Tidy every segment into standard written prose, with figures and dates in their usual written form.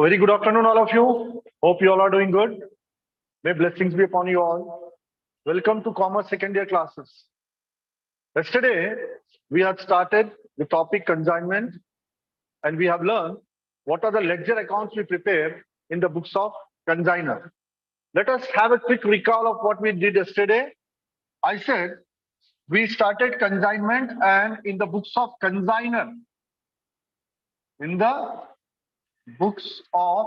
Very good afternoon, all of you. Hope you all are doing good. May blessings be upon you all. Welcome to Commerce second year classes. Yesterday, we had started the topic consignment and we have learned what are the ledger accounts we prepare in the books of consignor. Let us have a quick recall of what we did yesterday. I said we started consignment and in the books of consignor, in the books of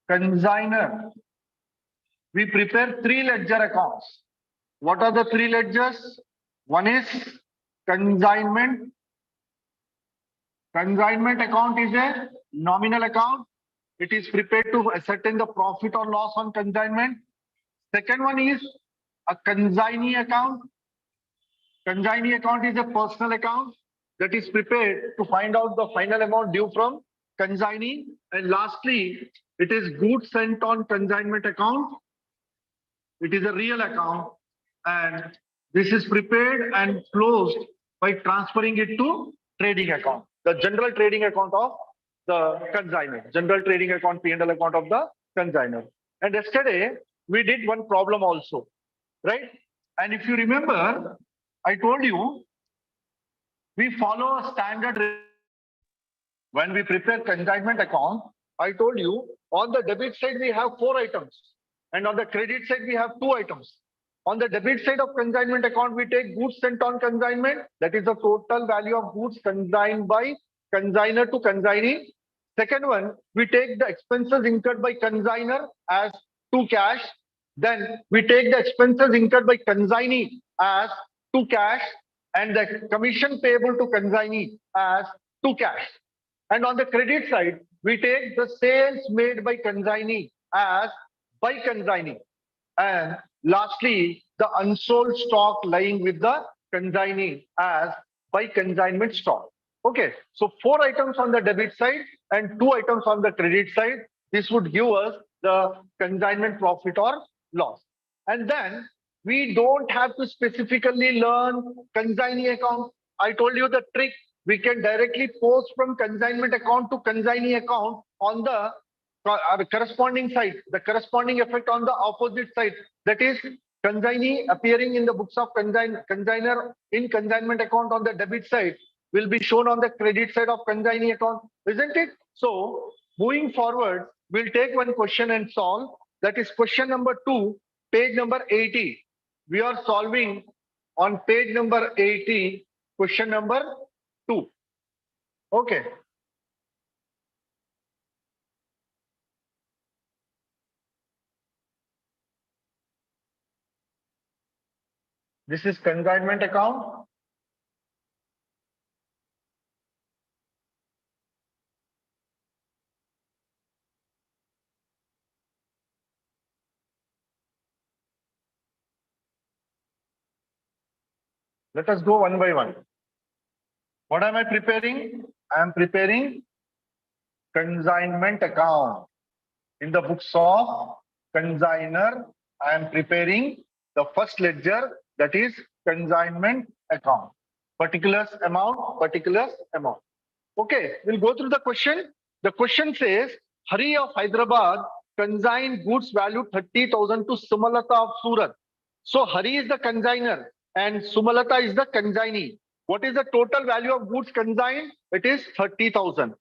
consignor, we prepare three ledger accounts. What are the three ledgers? One is consignment. Consignment account is a nominal account. It is prepared to ascertain the profit or loss on consignment. Second one is a consignee account. Consignee account is a personal account that is prepared to find out the final amount due from consignee. And lastly, it is goods sent on consignment account. It is a real account and this is prepared and closed by transferring it to trading account, the general trading account of the consignor, general trading account, P&L account of the consignor. And yesterday, we did one problem also, right? And if you remember, I told you, we follow a standard. When we prepare consignment account, I told you, on the debit side, we have 4 items. And on the credit side, we have 2 items. On the debit side of consignment account, we take goods sent on consignment. That is the total value of goods consigned by consignor to consignee. Second one, we take the expenses incurred by consignor as to cash. Then we take the expenses incurred by consignee as to cash and the commission payable to consignee as to cash. And on the credit side, we take the sales made by consignee as by consignee. And lastly, the unsold stock lying with the consignee as by consignment stock. Okay, so 4 items on the debit side and 2 items on the credit side. This would give us the consignment profit or loss. And then we don't have to specifically learn consignee account. I told you the trick. We can directly post from consignment account to consignee account on the corresponding side, the corresponding effect on the opposite side. That is consignee appearing in the books of consignor in consignment account on the debit side will be shown on the credit side of consignee account, isn't it? So moving forward, we'll take one question and solve. That is question number 2, page number 80. We are solving on page number 80, question number 2. Okay. This is consignment account. Let us go one by one. What am I preparing? I am preparing consignment account. In the books of consignor, I am preparing the first ledger, that is consignment account. Particulars amount, particulars amount. Okay, we'll go through the question. The question says, Hari of Hyderabad consigned goods value 30,000 to Sumalata of Surat. So Hari is the consignor and Sumalata is the consignee. What is the total value of goods consigned? It is 30,000.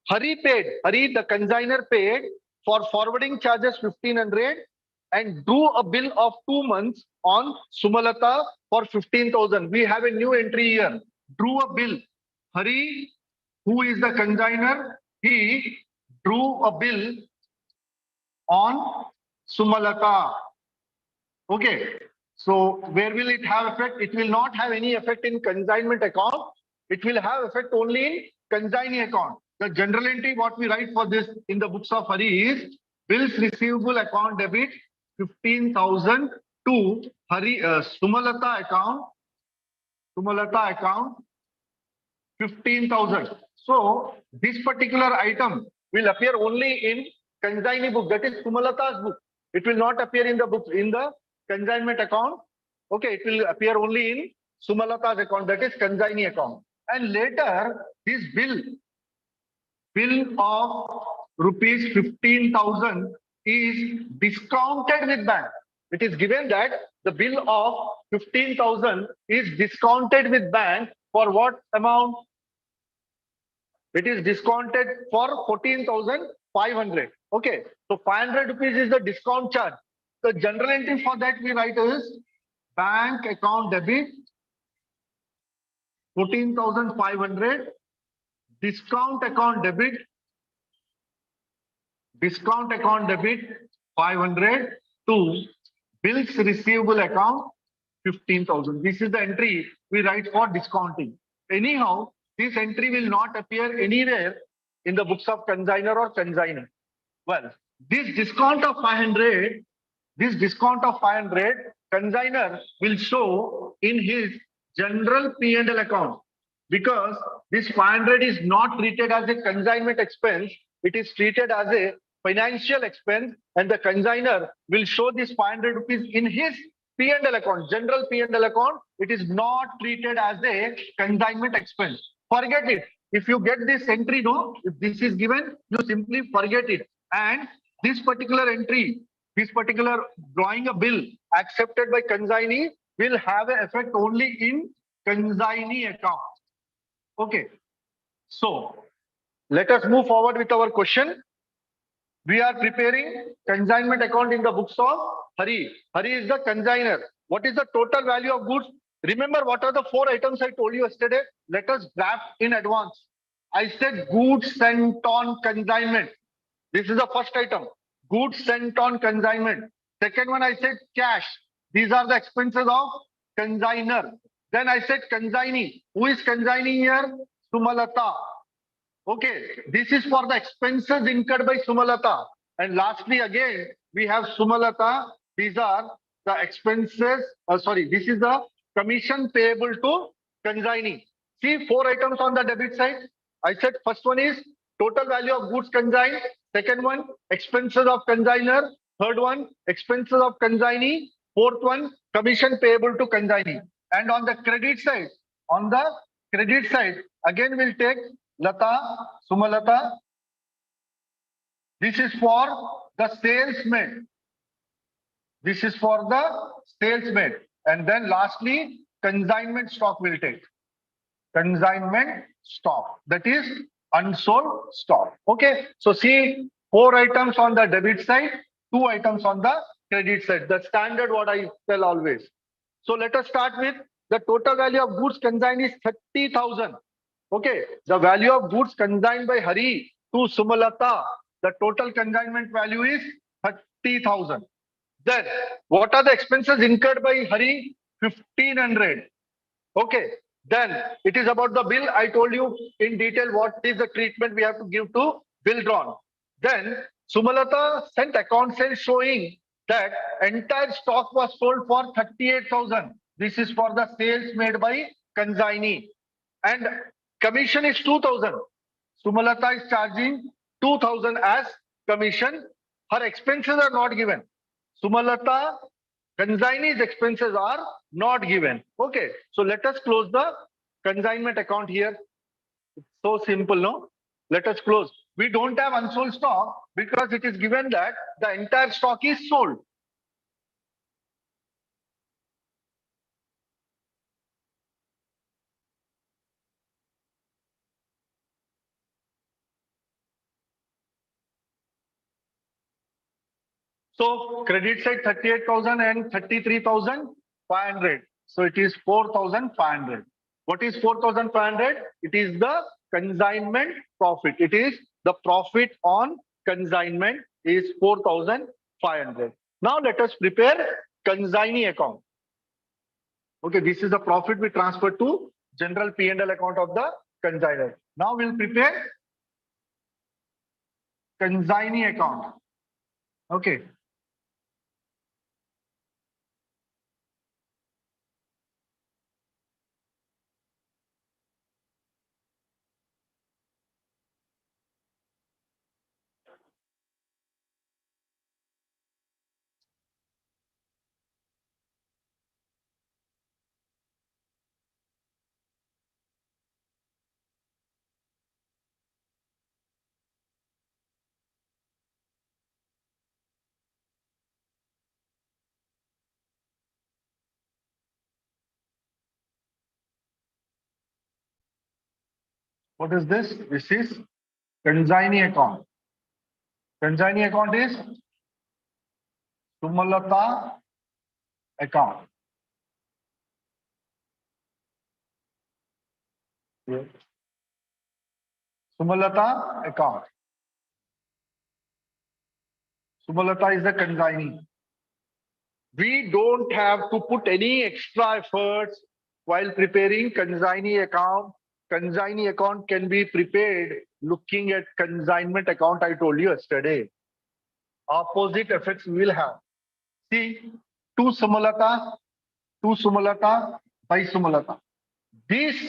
Hari paid, Hari the consignor paid for forwarding charges 1,500 and drew a bill of 2 months on Sumalata for 15,000. We have a new entry here. Drew a bill. Hari, who is the consignor, he drew a bill on Sumalata. Okay. So where will it have effect? It will not have any effect in consignment account. It will have effect only in consignee account. The general entry what we write for this in the books of Hari is bills receivable account debit 15,000 to Hari Sumalata account. Sumalata account 15,000. So this particular item will appear only in consignee book, that is Sumalata's book. It will not appear in the book in the consignment account. Okay, it will appear only in Sumalata's account, that is consignee account. And later this bill of rupees 15,000 is discounted with bank. It is given that the bill of 15,000 is discounted with bank for what amount? It is discounted for 14,500. Okay, so 500 rupees is the discount charge. The general entry for that we write is bank account debit 14,500, discount account debit 500 to bills receivable account 15,000. This is the entry we write for discounting. Anyhow, this entry will not appear anywhere in the books of consignor or consignor. Well, this discount of 500, consignor will show in his general P&L account, because this 500 is not treated as a consignment expense. It is treated as a financial expense, and the consignor will show this 500 rupees in his P&L account, general P&L account. It is not treated as a consignment expense. Forget it. If you get this entry, no, if this is given, you simply forget it. And this particular entry, this particular drawing a bill accepted by consignee will have an effect only in consignee account. Okay. So let us move forward with our question. We are preparing consignment account in the books of Hari. Hari is the consignor. What is the total value of goods? Remember what are the 4 items I told you yesterday? Let us draft in advance. I said goods sent on consignment. This is the first item. Goods sent on consignment. Second one, I said cash. These are the expenses of consignor. Then I said consignee. Who is consignee here? Sumalata. Okay, this is for the expenses incurred by Sumalata. And lastly, again, we have Sumalata. These are the expenses. This is the commission payable to consignee. See 4 items on the debit side. I said first one is total value of goods consigned. Second one, expenses of consignor. Third one, expenses of consignee. Fourth one, commission payable to consignee. And on the credit side, again we'll take Lata, Sumalata. This is for the salesman. This is for the salesman. And then lastly, consignment stock will take. Consignment stock. That is unsold stock. Okay. So see 4 items on the debit side, 2 items on the credit side. The standard what I tell always. So let us start with the total value of goods consigned is 30,000. Okay, the value of goods consigned by Hari to Sumalata, the total consignment value is 30,000. Then, what are the expenses incurred by Hari? 1,500. Okay, then it is about the bill. I told you in detail what is the treatment we have to give to bill drawn. Then, Sumalata sent account sales showing that entire stock was sold for 38,000. This is for the sales made by consignee. And commission is 2,000. Sumalata is charging 2,000 as commission. Her expenses are not given. Sumalata, consignee's expenses are not given. Okay, so let us close the consignment account here. It's so simple, no? Let us close. We don't have unsold stock because it is given that the entire stock is sold. So credit side 38,000 and 33,500. So it is 4,500. What is 4,500? It is the consignment profit. It is the profit on consignment is 4,500. Now let us prepare consignee account. Okay, this is the profit we transfer to general P&L account of the consignor. Now we'll prepare consignee account. Okay. What is this? This is consignee account. Consignee account is Sumalata account. Yeah. Sumalata account. Sumalata is the consignee. We don't have to put any extra efforts while preparing consignee account. Consignee account can be prepared looking at consignment account I told you yesterday. Opposite effects we will have. See, two Sumalata by Sumalata. These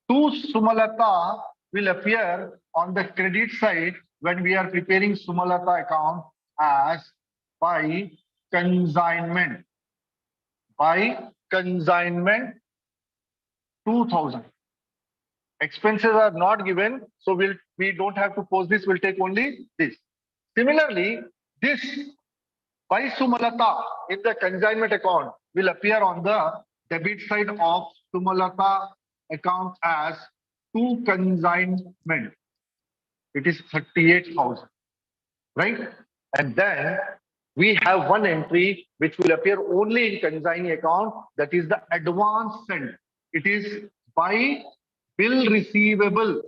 two Sumalata will appear on the credit side when we are preparing Sumalata account as by consignment. By consignment 2000. Expenses are not given, so we don't have to post this, we'll take only this. Similarly, this by Sumalata in the consignment account will appear on the debit side of Sumalata account as to consignment. It is 38,000, right? And then we have one entry which will appear only in consignee account, that is the advance sent. It is by bill receivable.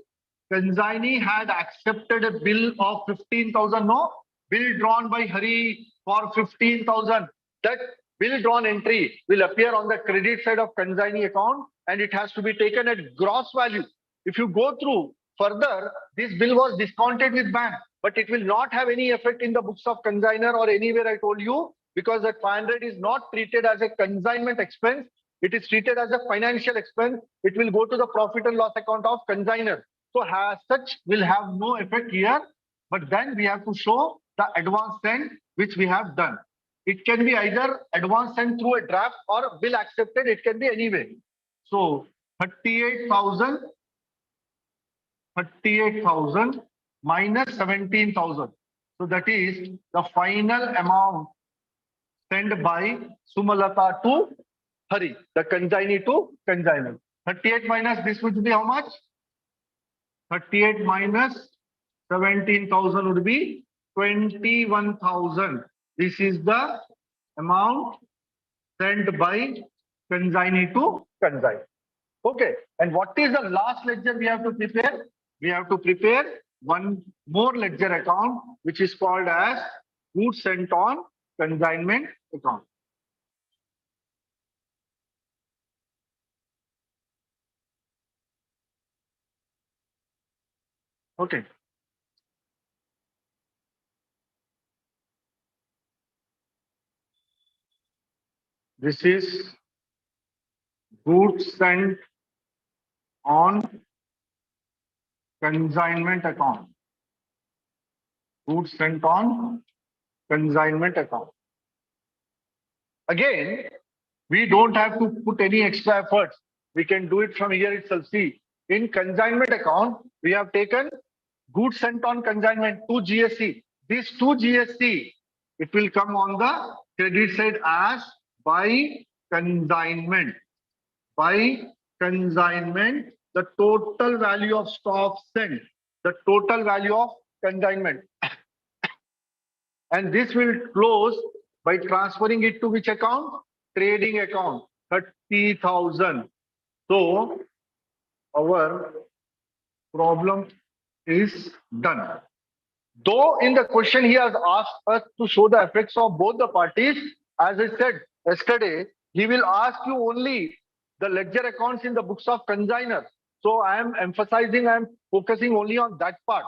Consignee had accepted a bill of 15,000, no? Bill drawn by Hari for 15,000. That bill drawn entry will appear on the credit side of consignee account and it has to be taken at gross value. If you go through further, this bill was discounted with bank, but it will not have any effect in the books of consignor or anywhere I told you, because that 500 is not treated as a consignment expense. It is treated as a financial expense. It will go to the profit and loss account of consignor. So as such will have no effect here, but then we have to show the advance sent which we have done. It can be either advance sent through a draft or bill accepted. It can be anyway. So 38,000 minus 17,000. So that is the final amount sent by Sumalata to Hari, the consignee to consignor. 38 minus this would be how much? 38 minus 17,000 would be 21,000. This is the amount sent by consignee to consignor. Okay. And what is the last ledger we have to prepare? We have to prepare one more ledger account, which is called as goods sent on consignment account. Okay. This is goods sent on consignment account. Goods sent on consignment account. Again, we don't have to put any extra efforts. We can do it from here itself. See, in consignment account, we have taken goods sent on consignment to GSC. This to GSC, it will come on the credit side as by consignment. By consignment, the total value of stock sent, the total value of consignment. And this will close by transferring it to which account? Trading account, 30,000. So our problem is done. Though in the question he has asked us to show the effects of both the parties, as I said yesterday, he will ask you only the ledger accounts in the books of consignor. So I am emphasizing, I am focusing only on that part.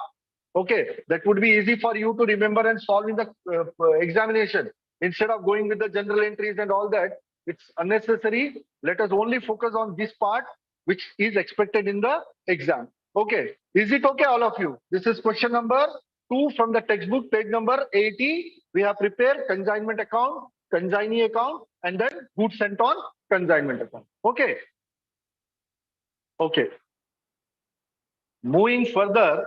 Okay, that would be easy for you to remember and solve in the examination. Instead of going with the general entries and all that, it's unnecessary. Let us only focus on this part, which is expected in the exam. Okay, is it okay, all of you? This is question number 2 from the textbook, page number 80. We have prepared consignment account, consignee account, and then goods sent on consignment account. Okay. Okay. Moving further,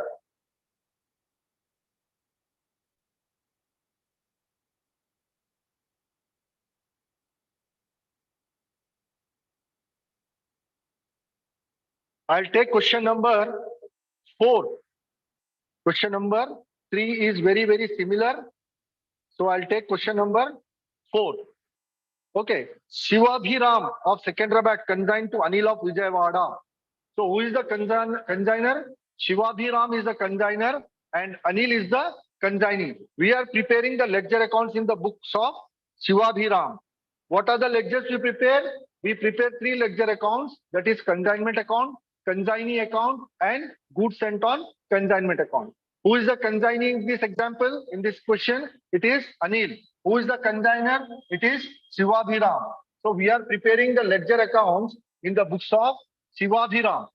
I'll take question number 4. Question number 3 is very, very similar. So I'll take question number 4. Okay. Shivabhiram of Secunderabad consigned to Anil of Vijayawada. So who is the consigner? Shivabhiram is the consigner and Anil is the consignee. We are preparing the ledger accounts in the books of Shivabhiram. What are the ledgers we prepare? We prepare 3 ledger accounts, that is consignment account, consignee account and goods sent on consignment account. Who is the consignee in this example? In this question, it is Anil. Who is the consigner? It is Shivabhiram. So we are preparing the ledger accounts in the books of Shivabhiram.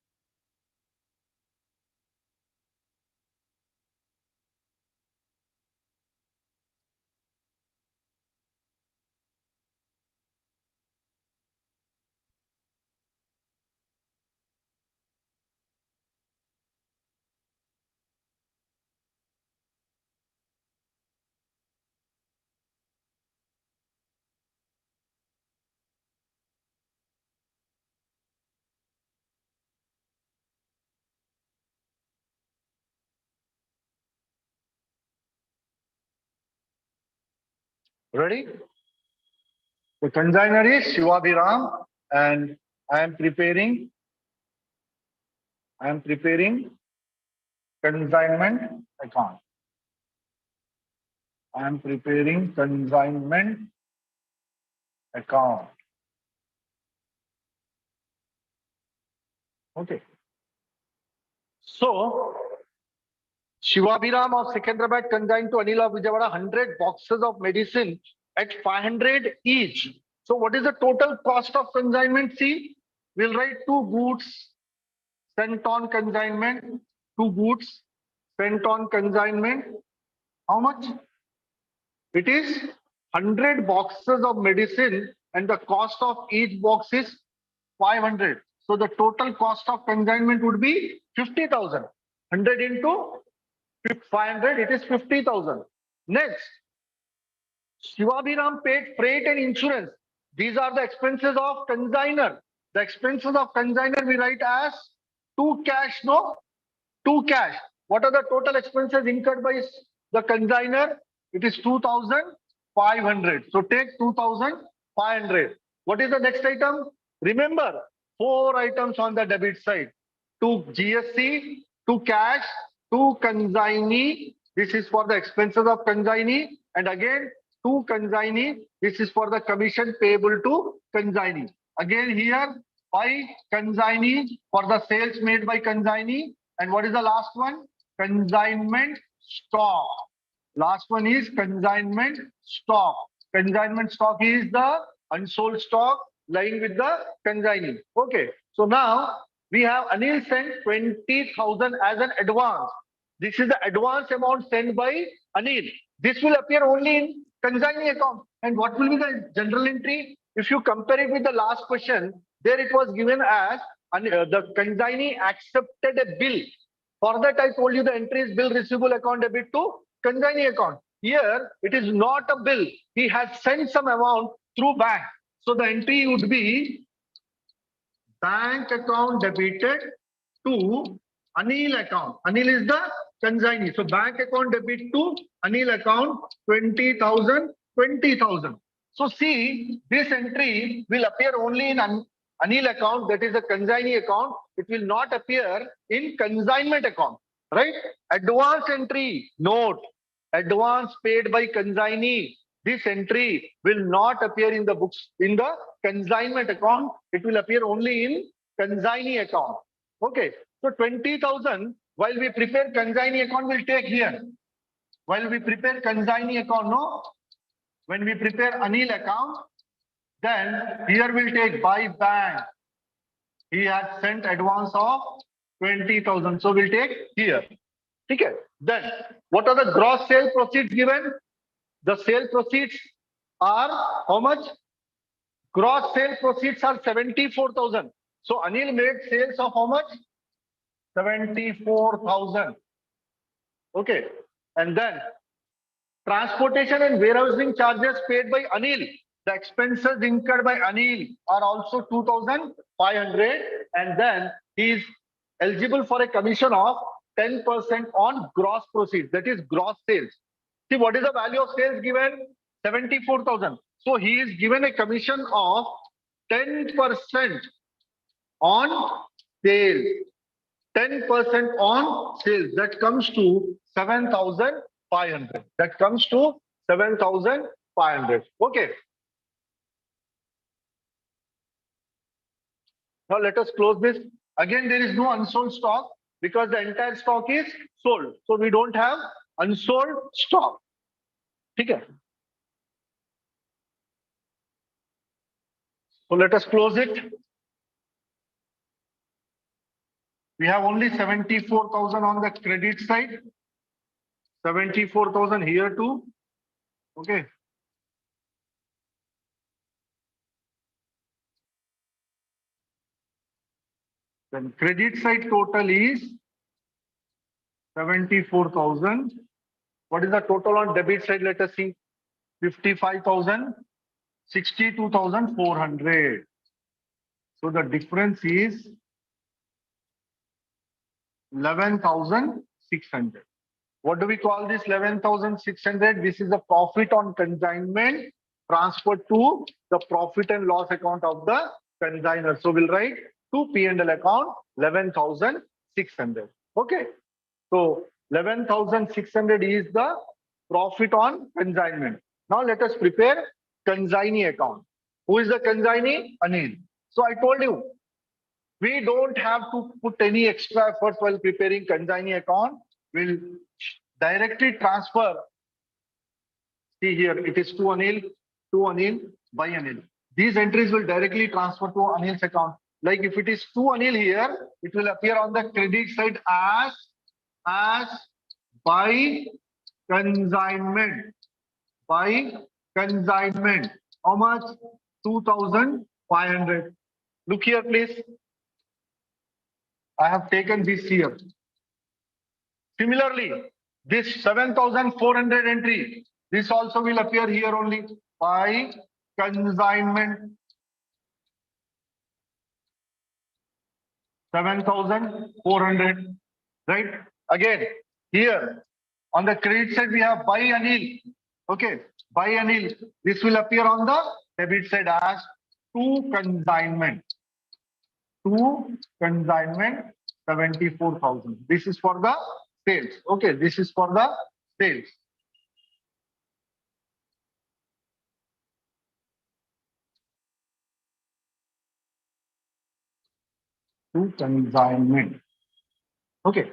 Ready? The consigner is Shivabhiram and I am preparing consignment account. I am preparing consignment account. Okay. So Shivabhiram of Secunderabad consigned to Anil of Vijayawada 100 boxes of medicine at 500 each. So what is the total cost of consignment? See, we'll write 2 goods sent on consignment, 2 goods sent on consignment. How much? It is 100 boxes of medicine and the cost of each box is 500. So the total cost of consignment would be 50,000. 100 into 500, it is 50,000. Next, Shivabhiram paid freight and insurance. These are the expenses of consigner. The expenses of consigner we write as 2 cash, no? 2 cash. What are the total expenses incurred by the consigner? It is 2,500. So take 2,500. What is the next item? Remember, 4 items on the debit side. 2 GSC, 2 cash, 2 consignee. This is for the expenses of consignee. And again, 2 consignee. This is for the commission payable to consignee. Again here, 5 consignee for the sales made by consignee. And what is the last one? Consignment stock. Last one is consignment stock. Consignment stock is the unsold stock lying with the consignee. Okay. So now we have Anil sent 20,000 as an advance. This is the advance amount sent by Anil. This will appear only in consignee account. And what will be the general entry? If you compare it with the last question, there it was given as the consignee accepted a bill. For that, I told you the entry is bill receivable account debit to consignee account. Here, it is not a bill. He has sent some amount through bank. So the entry would be bank account debited to Anil account. Anil is the consignee. So bank account debit to Anil account 20,000, 20,000. So see, this entry will appear only in Anil account, that is a consignee account. It will not appear in consignment account, right? Advance entry, note, advance paid by consignee. This entry will not appear in the books, in the consignment account. It will appear only in consignee account. Okay, so 20,000, while we prepare consignee account, we'll take here. While we prepare consignee account, no? When we prepare Anil account, then here we'll take by bank. He has sent advance of 20,000. So we'll take here. Okay. Then what are the gross sale proceeds given? The sale proceeds are how much? Gross sale proceeds are 74,000. So Anil made sales of how much? 74,000. Okay. And then transportation and warehousing charges paid by Anil. The expenses incurred by Anil are also 2,500. And then he is eligible for a commission of 10% on gross proceeds, that is gross sales. See, what is the value of sales given? 74,000. So he is given a commission of 10% on sales. 10% on sales. That comes to 7,500. That comes to 7,500. Okay. Now let us close this. Again, there is no unsold stock because the entire stock is sold. So we don't have unsold stock. Okay. So let us close it. We have only 74,000 on the credit side. 74,000 here too. Okay. Then credit side total is 74,000. What is the total on debit side? Let us see. 55,000, 62,400. So the difference is 11,600. What do we call this 11,600? This is the profit on consignment transferred to the profit and loss account of the consignor. So we'll write to P&L account 11,600. Okay. So 11,600 is the profit on consignment. Now let us prepare consignee account. Who is the consignee? Anil. So I told you, we don't have to put any extra effort while preparing consignee account. We'll directly transfer. See here, it is to Anil, by Anil. These entries will directly transfer to Anil's account. Like if it is to Anil here, it will appear on the credit side as by consignment. By consignment. How much? 2,500. Look here, please. I have taken this here. Similarly, this 7,400 entry, this also will appear here only by consignment. 7,400, right? Again, here on the credit side, we have by Anil. Okay, by Anil. This will appear on the debit side as to consignment. To consignment 74,000. This is for the sales. Okay, this is for the sales. To consignment. Okay.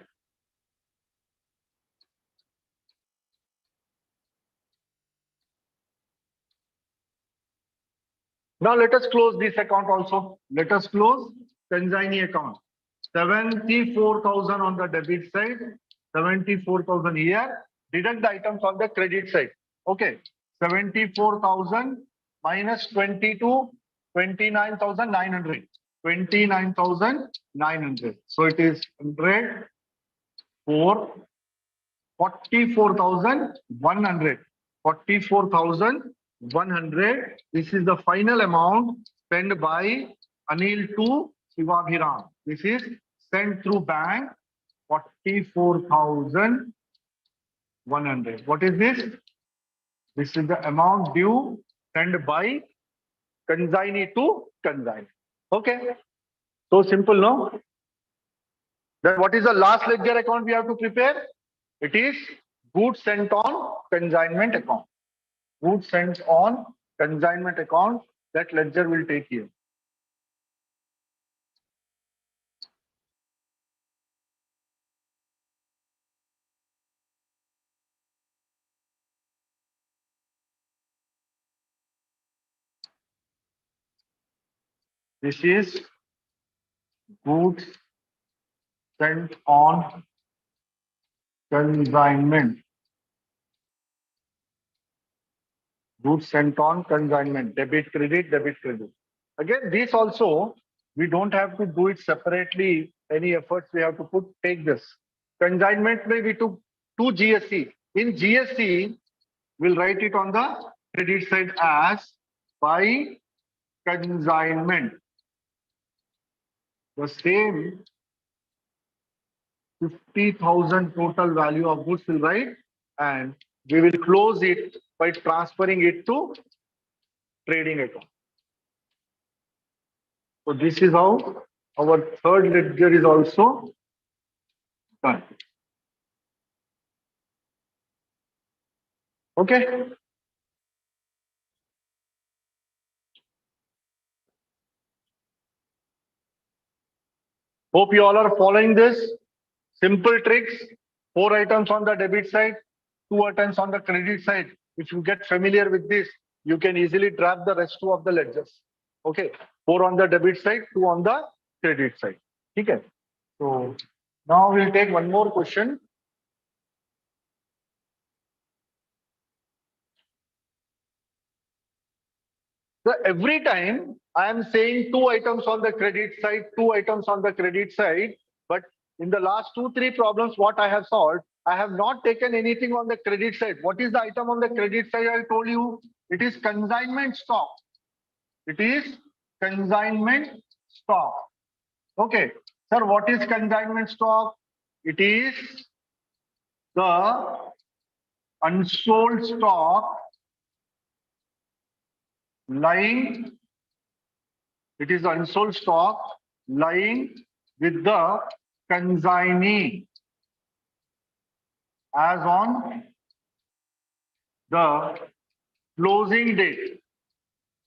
Now let us close this account also. Let us close consignee account. 74,000 on the debit side, 74,000 here. Deduct the items on the credit side. Okay, 74,000 minus 22, 29,900. 29,900. So it is 100, 4, 44,100. 44,100. This is the final amount spent by Anil to Shivabhiram. This is sent through bank 44,100. What is this? This is the amount due sent by consignee to consignee. Okay. So simple, no? Then what is the last ledger account we have to prepare? It is goods sent on consignment account. Goods sent on consignment account. That ledger will take here. This is goods sent on consignment. Goods sent on consignment. Debit, credit, debit, credit. Again, this also, we don't have to do it separately. Any efforts we have to put, take this. Consignment may we took to GST. In GST, we'll write it on the credit side as by consignment. The same 50,000 total value of goods will write, and we will close it by transferring it to trading account. So this is how our third ledger is also done. Okay. Hope you all are following this. Simple tricks. 4 items on the debit side, 2 items on the credit side. If you get familiar with this, you can easily draft the rest two of the ledgers. Okay. 4 on the debit side, 2 on the credit side. Okay. So now we'll take one more question. So every time I am saying 2 items on the credit side, 2 items on the credit side, but in the last 2-3 problems, what I have solved, I have not taken anything on the credit side. What is the item on the credit side? I told you it is consignment stock. It is consignment stock. Okay. Sir, what is consignment stock? It is the unsold stock lying. It is unsold stock lying with the consignee as on the closing date.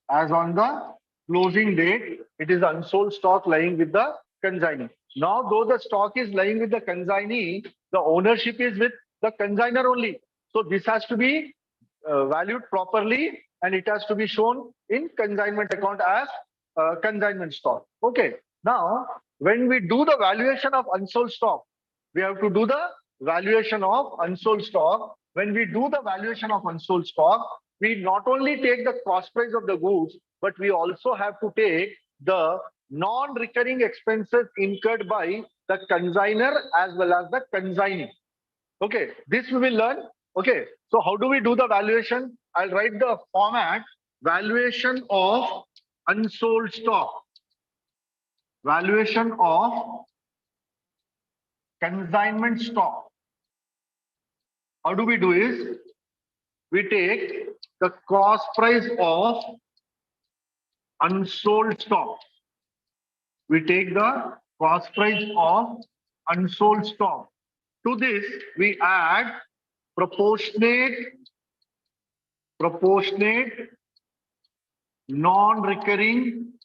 As on the closing date, it is unsold stock lying with the consignee. Now, though the stock is lying with the consignee, the ownership is with the consignor only. So this has to be valued properly, and it has to be shown in consignment account as consignment stock. Okay. Now, when we do the valuation of unsold stock, we have to do the valuation of unsold stock. When we do the valuation of unsold stock, we not only take the cost price of the goods, but we also have to take the non-recurring expenses incurred by the consignor as well as the consignee. Okay, this we will learn. Okay, so how do we do the valuation? I'll write the format: valuation of unsold stock, valuation of consignment stock. How do we do is, we take the cost price of unsold stock. We take the cost price of unsold stock. To this, we add proportionate non-recurring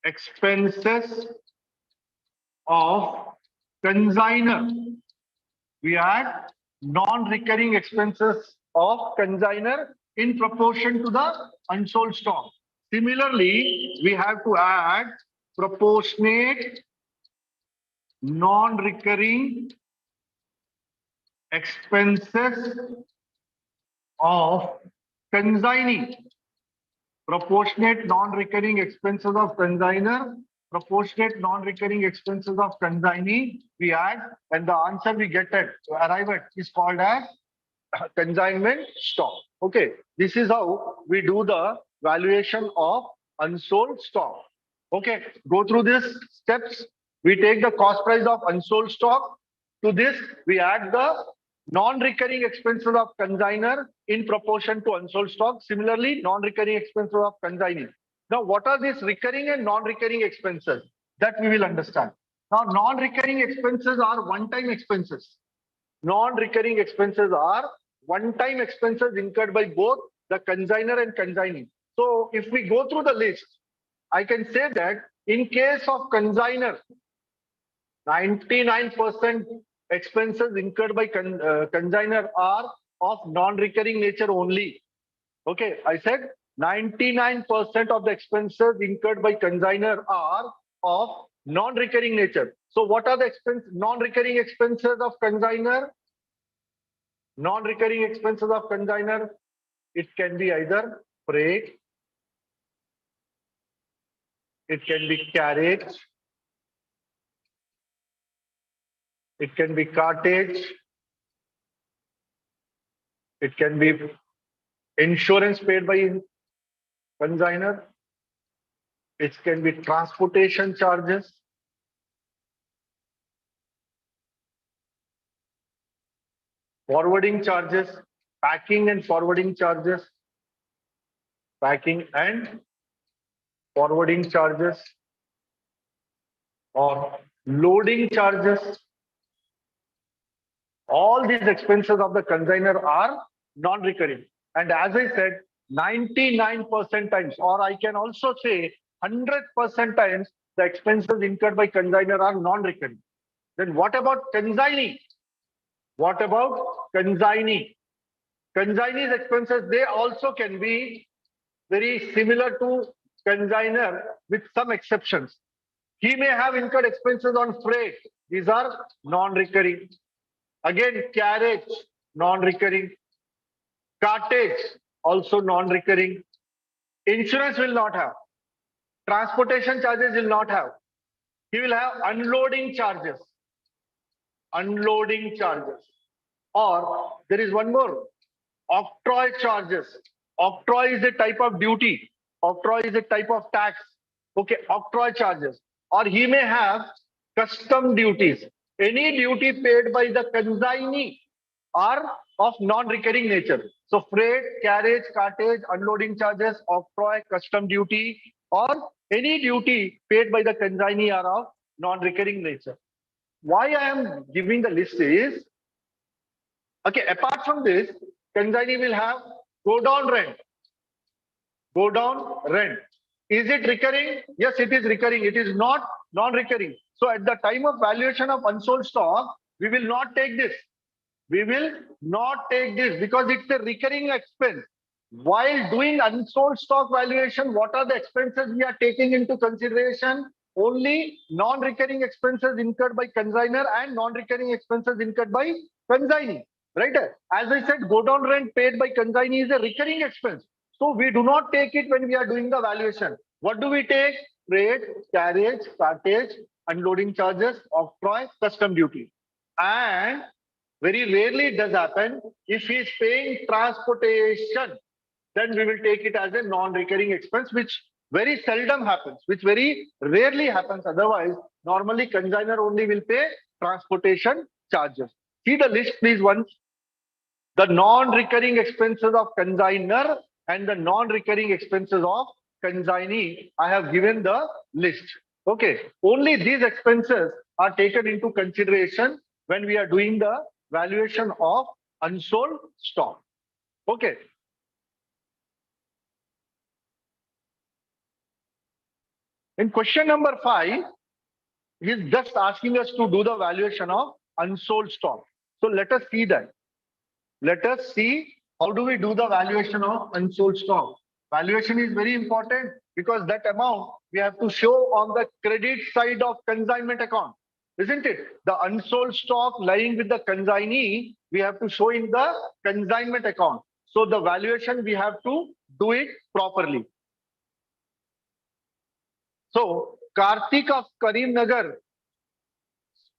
expenses of consignor. We add non-recurring expenses of consignor in proportion to the unsold stock. Similarly, we have to add proportionate non-recurring expenses of consignee. Proportionate non-recurring expenses of consignor, proportionate non-recurring expenses of consignee, we add, and the answer we get at, to arrive at, is called as consignment stock. Okay, this is how we do the valuation of unsold stock. Okay, go through these steps. We take the cost price of unsold stock. To this, we add the non-recurring expenses of consignor in proportion to unsold stock. Similarly, non-recurring expenses of consignee. Now, what are these recurring and non-recurring expenses? That we will understand. Now, non-recurring expenses are one-time expenses. Non-recurring expenses are one-time expenses incurred by both the consignor and consignee. So, if we go through the list, I can say that in case of consignor, 99% expenses incurred by consignor are of non-recurring nature only. Okay, I said 99% of the expenses incurred by consignor are of non-recurring nature. So what are the non-recurring expenses of consignor? Non-recurring expenses of consignor, it can be either freight, it can be carriage, it can be cartage, it can be insurance paid by consignor, It can be transportation charges, forwarding charges, packing and forwarding charges, packing and forwarding charges, or loading charges. All these expenses of the consignor are non-recurring. And as I said, 99% times, or I can also say 100% times, the expenses incurred by consignor are non-recurring. Then what about consignee? What about consignee? Consignee's expenses, they also can be very similar to consignor with some exceptions. He may have incurred expenses on freight. These are non-recurring. Again, carriage, non-recurring. Cartage, also non-recurring. Insurance will not have. Transportation charges will not have. He will have unloading charges. Unloading charges. Or there is one more. Octroi charges. Octroi is a type of duty. Octroi is a type of tax. Okay, octroi charges. Or he may have custom duties. Any duty paid by the consignee are of non-recurring nature. So freight, carriage, cartage, unloading charges, octroi, custom duty, or any duty paid by the consignee are of non-recurring nature. Why I am giving the list is, okay, apart from this, consignee will have go down rent. Go down rent. Is it recurring? Yes, it is recurring. It is not non-recurring. So at the time of valuation of unsold stock, we will not take this. We will not take this because it's a recurring expense. While doing unsold stock valuation, what are the expenses we are taking into consideration? Only non-recurring expenses incurred by consignor and non-recurring expenses incurred by consignee. Right? As I said, go down rent paid by consignee is a recurring expense. So we do not take it when we are doing the valuation. What do we take? Freight, carriage, cartage, unloading charges, octroi, custom duty. And very rarely it does happen. If he is paying transportation, then we will take it as a non-recurring expense, which very seldom happens, which very rarely happens. Otherwise, normally consignor only will pay transportation charges. See the list, please, once. The non-recurring expenses of consignor and the non-recurring expenses of consignee, I have given the list. Okay, only these expenses are taken into consideration when we are doing the valuation of unsold stock. Okay. In question number 5, he is just asking us to do the valuation of unsold stock. So let us see that. Let us see how do we do the valuation of unsold stock. Valuation is very important because that amount we have to show on the credit side of consignment account, isn't it? The unsold stock lying with the consignee, we have to show in the consignment account. So the valuation, we have to do it properly. So Karthik of Karimnagar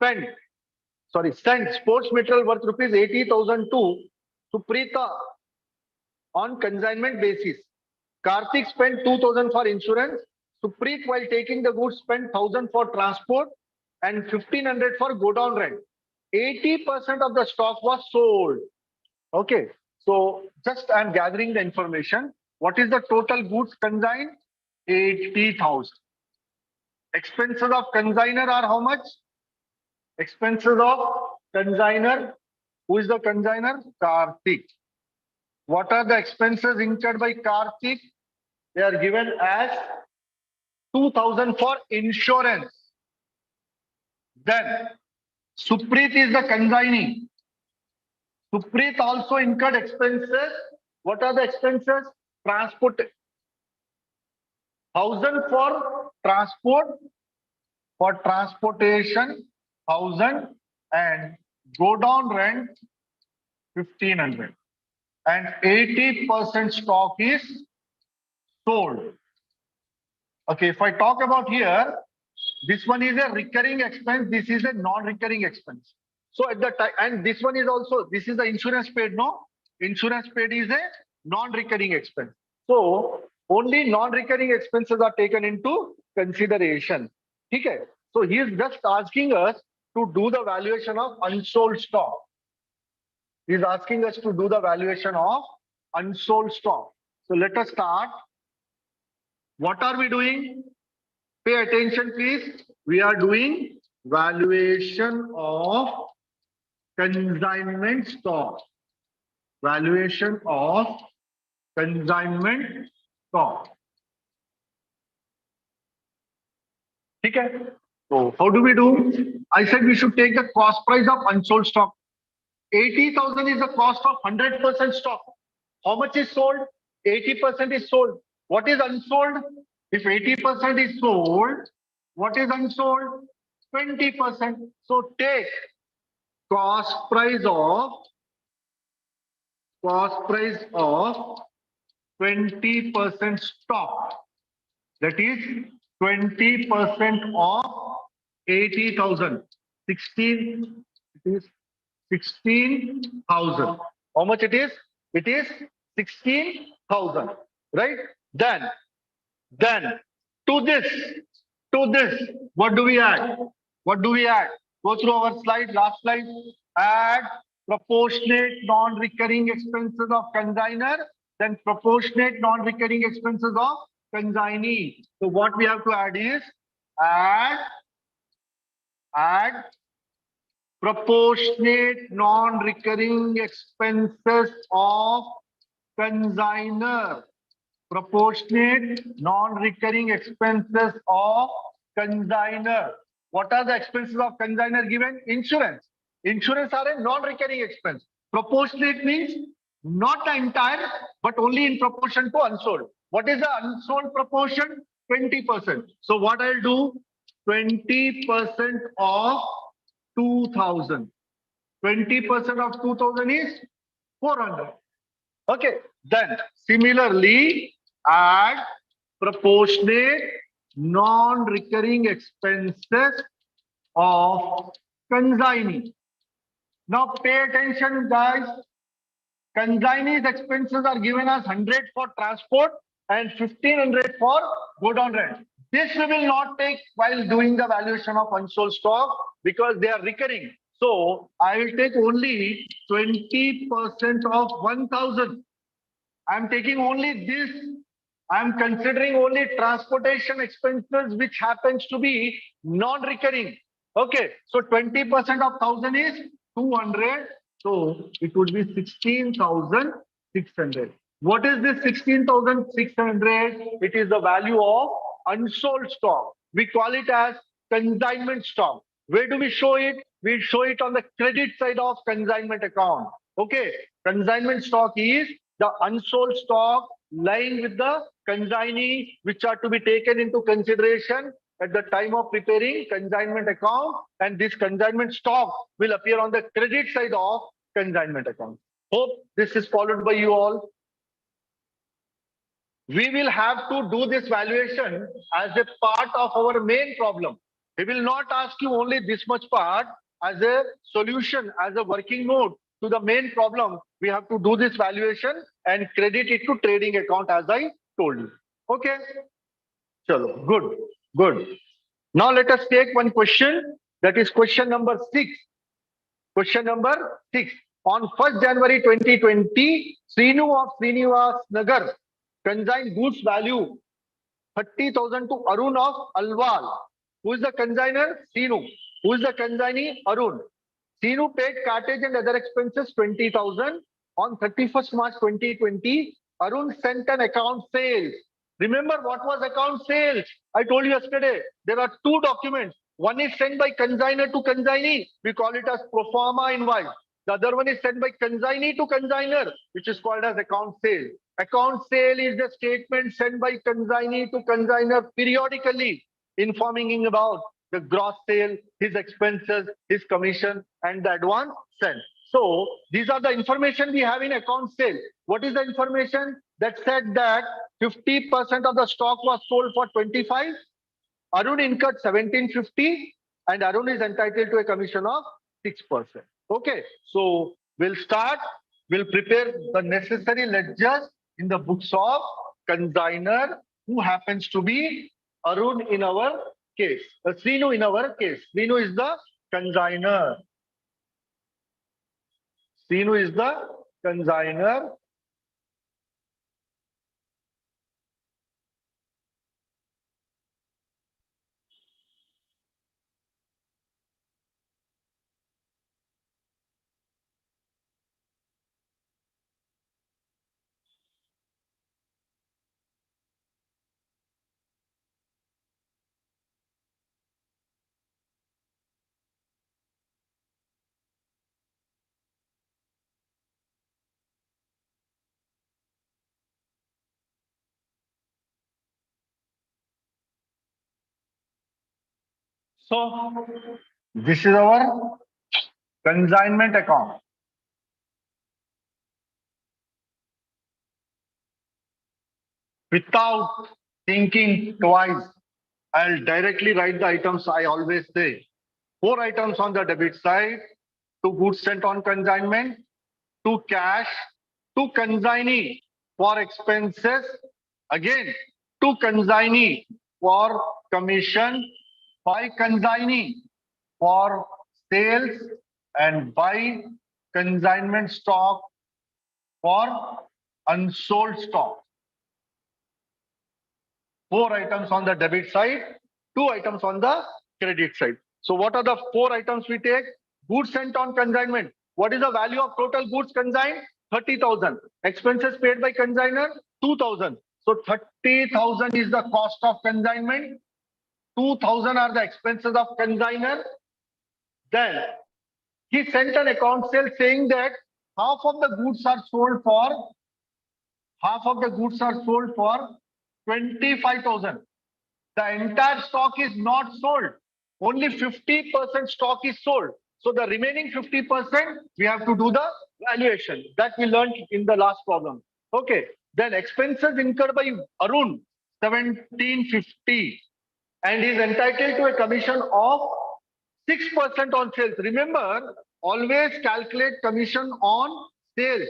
sent sports material worth rupees 80,000 to Suprita on consignment basis. Karthik spent 2,000 for insurance. Supreet, while taking the goods, spent 1,000 for transport and 1,500 for go down rent. 80% of the stock was sold. Okay, so just I'm gathering the information. What is the total goods consigned? 80,000. Expenses of consignor are how much? Expenses of consignor. Who is the consignor? Karthik. What are the expenses incurred by Karthik? They are given as 2,000 for insurance. Then Supreet is the consignee. Supreet also incurred expenses. What are the expenses? Transport. 1,000 for transport, for transportation, 1,000, and go down rent, 1,500. And 80% stock is sold. Okay, if I talk about here, this one is a recurring expense, this is a non-recurring expense. So at the time, and this one is also, this is the insurance paid, no? Insurance paid is a non-recurring expense. So Only non-recurring expenses are taken into consideration. Okay. So he is just asking us to do the valuation of unsold stock. He is asking us to do the valuation of unsold stock. So let us start. What are we doing? Pay attention, please. We are doing valuation of consignment stock. Valuation of consignment stock. Okay. So how do we do? I said we should take the cost price of unsold stock. 80,000 is the cost of 100% stock. How much is sold? 80% is sold. What is unsold? If 80% is sold, what is unsold? 20%. So take cost price of 20% stock. That is 20% of 80,000. 16. It is 16,000. How much it is? It is 16,000. Right? Then to this, what do we add? What do we add? Go through our slide, last slide. Add proportionate non-recurring expenses of consignor, then proportionate non-recurring expenses of consignee. So what we have to add is add proportionate non-recurring expenses of consignor. Proportionate non-recurring expenses of consignor. What are the expenses of consignor given? Insurance. Insurance are a non-recurring expense. Proportionate means not the entire, but only in proportion to unsold. What is the unsold proportion? 20%. So what I'll do? 20% of 2,000. 20% of 2,000 is 400. Okay. Then similarly, add proportionate non-recurring expenses of consignee. Now pay attention, guys. Consignee's expenses are given as 100 for transport and 1,500 for godown rent. This we will not take while doing the valuation of unsold stock because they are recurring. So I will take only 20% of 1,000. I am taking only this. I am considering only transportation expenses, which happens to be non-recurring. Okay, so 20% of 1,000 is 200. So it would be 16,600. What is this 16,600? It is the value of unsold stock. We call it as consignment stock. Where do we show it? We show it on the credit side of consignment account. Okay, consignment stock is the unsold stock lying with the consignee, which are to be taken into consideration at the time of preparing consignment account, and this consignment stock will appear on the credit side of consignment account. Hope this is followed by you all. We will have to do this valuation as a part of our main problem. We will not ask you only this much part as a solution, as a working note to the main problem. We have to do this valuation and credit it to trading account as I told you. Okay. Chalo, good. Now let us take one question. That is question number 6. Question number 6. On 1st January 2020, Srinu of Srinivas Nagar consigned goods value 30,000 to Arun of Alwal. Who is the consignor? Srinu. Who is the consignee? Arun. Srinu paid cartage and other expenses 20,000. On 31st March 2020, Arun sent an account sales. Remember what was account sales? I told you yesterday, there are two documents. One is sent by consignor to consignee. We call it as pro forma invoice. The other one is sent by consignee to consignor, which is called as account sale. Account sale is the statement sent by consignee to consignor periodically, informing him about the gross sale, his expenses, his commission, and the advance sent. So these are the information we have in account sale. What is the information? That said that 50% of the stock was sold for 25. Arun incurred 1750 and Arun is entitled to a commission of 6%. Okay, so we'll start. We'll prepare the necessary ledgers in the books of consigner, who happens to be Arun in our case. Srinu in our case. Srinu is the consigner. Srinu is the consigner. So this is our consignment account. Without thinking twice, I'll directly write the items I always say. 4 items on the debit side, 2 goods sent on consignment, 2 cash, 2 consignee for expenses, again 2 consignee for commission, 5 consignee for sales, and buy consignment stock for unsold stock. 4 items on the debit side, 2 items on the credit side. So what are the 4 items we take? Goods sent on consignment. What is the value of total goods consigned? 30,000. Expenses paid by consigner? 2,000. So 30,000 is the cost of consignment. 2,000 are the expenses of consigner. Then he sent an account sale saying that half of the goods are sold for 25,000. The entire stock is not sold. Only 50% stock is sold. So the remaining 50%, we have to do the valuation. That we learned in the last problem. Okay. Then expenses incurred by Arun, 1,750. And is entitled to a commission of 6% on sales. Remember, always calculate commission on sales.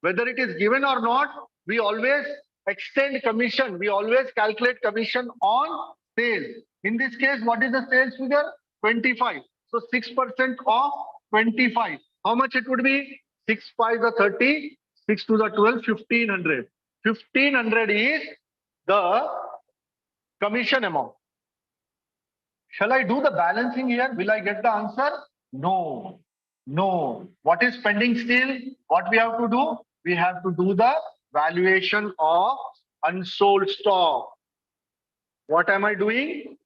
Whether it is given or not, we always extend commission. We always calculate commission on sales. In this case, what is the sales figure? 25. So 6% of 25. How much it would be? 6 5 the 30, 6 to the 12, 1,500. 1,500 is the commission amount. Shall I do the balancing here? Will I get the answer? No. No. What is pending still? What we have to do? We have to do the valuation of unsold stock. What am I doing?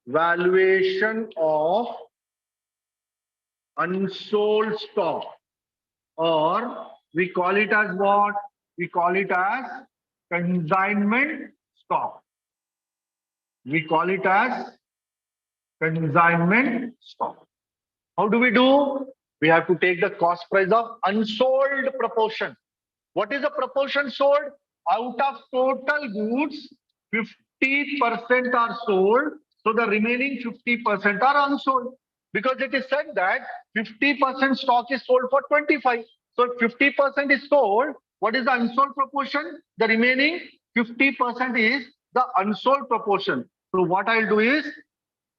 Valuation of unsold stock. Or we call it as what? We call it as consignment stock. We call it as consignment stock. How do we do? We have to take the cost price of unsold proportion. What is the proportion sold? Out of total goods, 50% are sold. So the remaining 50% are unsold. Because it is said that 50% stock is sold for 25. So if 50% is sold, what is the unsold proportion? The remaining 50% is the unsold proportion. So what I'll do is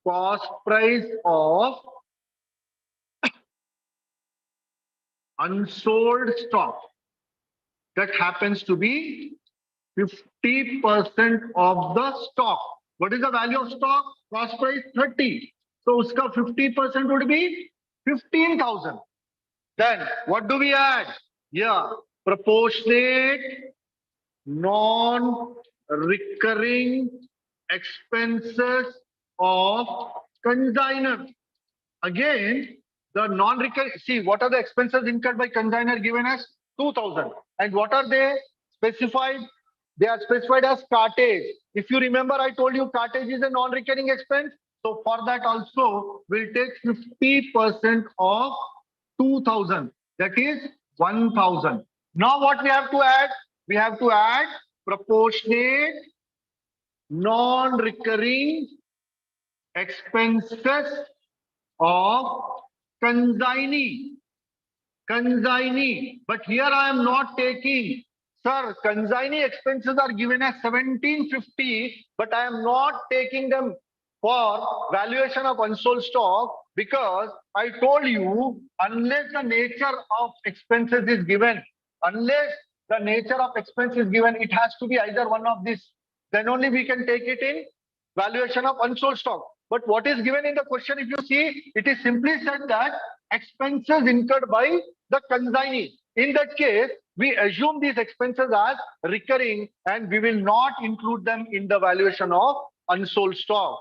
cost price of unsold stock. That happens to be 50% of the stock. What is the value of stock? Cost price 30. So uska 50% would be 15,000. Then what do we add? Yeah, proportionate non-recurring expenses of consignor. Again, the non-recurring, see what are the expenses incurred by consignor given as 2,000. And what are they specified? They are specified as cartage. If you remember, I told you cartage is a non-recurring expense. So for that also, we'll take 50% of 2,000. That is 1,000. Now what we have to add? We have to add proportionate non-recurring expenses of consignee. But here I am not taking Sir, consignee expenses are given as 1750, but I am not taking them for valuation of unsold stock because I told you unless the nature of expenses is given, unless the nature of expense is given, it has to be either one of these. Then only we can take it in valuation of unsold stock. But what is given in the question, if you see, it is simply said that expenses incurred by the consignee. In that case, we assume these expenses as recurring and we will not include them in the valuation of unsold stock.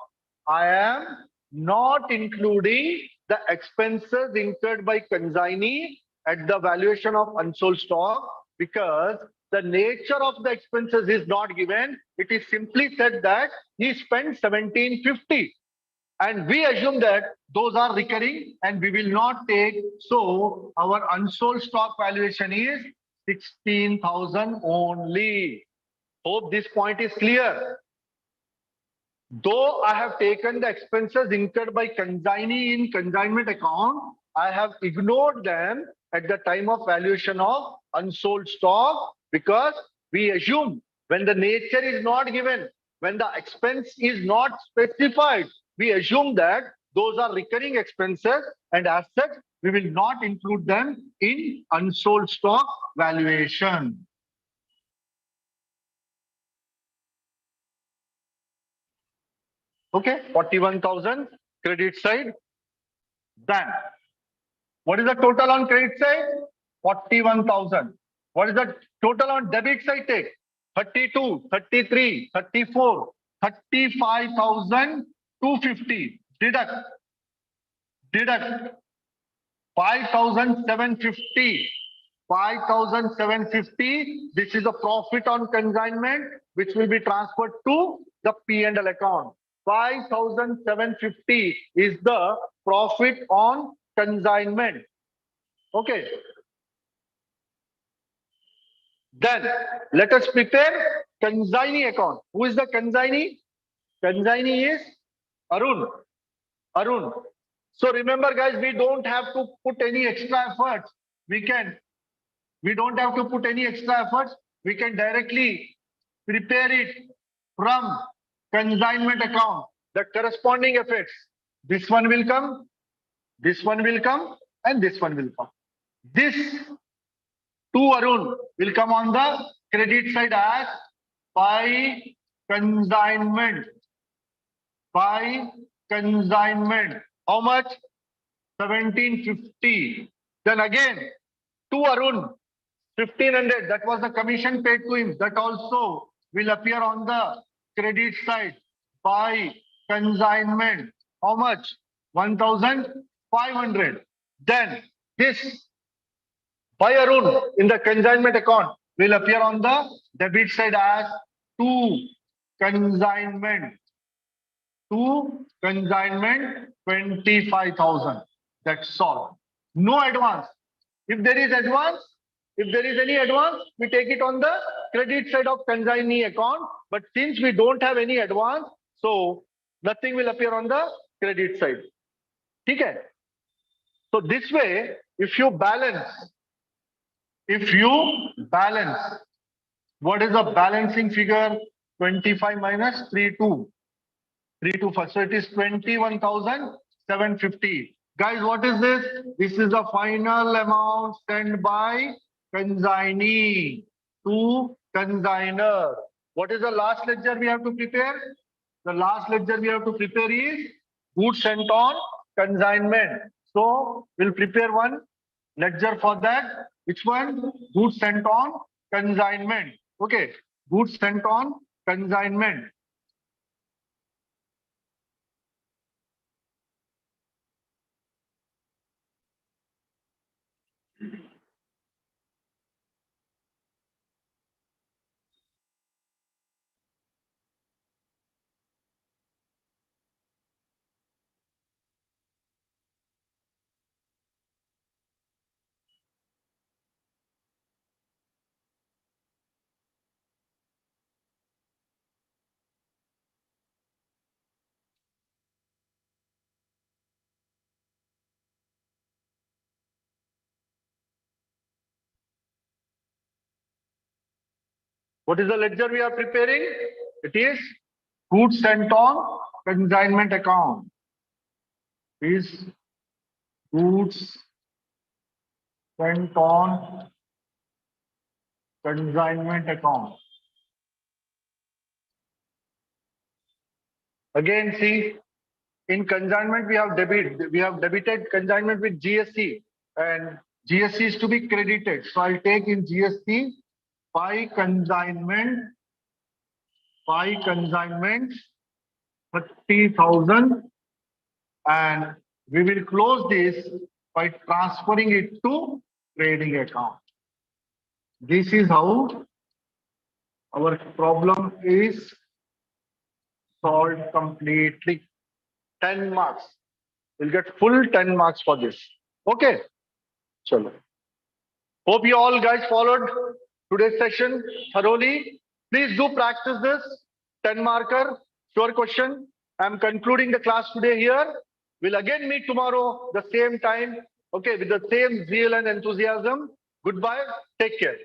I am not including the expenses incurred by consignee at the valuation of unsold stock because the nature of the expenses is not given. It is simply said that he spent 1750 and we assume that those are recurring and we will not take. So our unsold stock valuation is 16,000 only. Hope this point is clear. Though I have taken the expenses incurred by consignee in consignment account, I have ignored them at the time of valuation of unsold stock because we assume when the nature is not given, when the expense is not specified, we assume that those are recurring expenses and as such, we will not include them in unsold stock valuation. Okay, 41,000 credit side. Then what is the total on credit side? 41,000. What is the total on debit side? Take 32, 33, 34, 35,250. Deduct 5,750. 5,750. This is a profit on consignment, which will be transferred to the P&L account. 5,750 is the profit on consignment. Okay. Then let us prepare consignee account. Who is the consignee? Consignee is Arun. Arun. So remember, guys, we don't have to put any extra efforts. We don't have to put any extra efforts. We can directly prepare it from consignment account. The corresponding effects. This one will come, this one will come, and this one will come. This to Arun will come on the credit side as by consignment. By consignment. How much? 1750. Then again, to Arun, 1500. That was the commission paid to him. That also will appear on the credit side by consignment. How much? 1,500. Then this by Arun in the consignment account will appear on the debit side as to consignment. To consignment 25,000. That's all. No advance. If there is advance, if there is any advance, we take it on the credit side of consignee account. But since we don't have any advance, so nothing will appear on the credit side. Okay. So this way, if you balance, what is the balancing figure? 25 minus 32. 32 first. So it is 21,750. Guys, what is this? This is the final amount sent by consignee to consignor. What is the last ledger we have to prepare? The last ledger we have to prepare is goods sent on consignment. So we'll prepare one ledger for that. Which one? Goods sent on consignment. Okay. Goods sent on consignment. What is the ledger we are preparing? It is goods sent on consignment account. Is goods sent on consignment account. Again, see, in consignment we have debited consignment with GST, and GST is to be credited. So I'll take in GST by consignment 30,000, and we will close this by transferring it to trading account. This is how our problem is solved completely. 10 marks. We'll get full 10 marks for this. Okay. Chalo. Hope you all guys followed today's session thoroughly. Please do practice this 10 marker, sure question. I'm concluding the class today here. We'll again meet tomorrow the same time. Okay, with the same zeal and enthusiasm. Goodbye. Take care.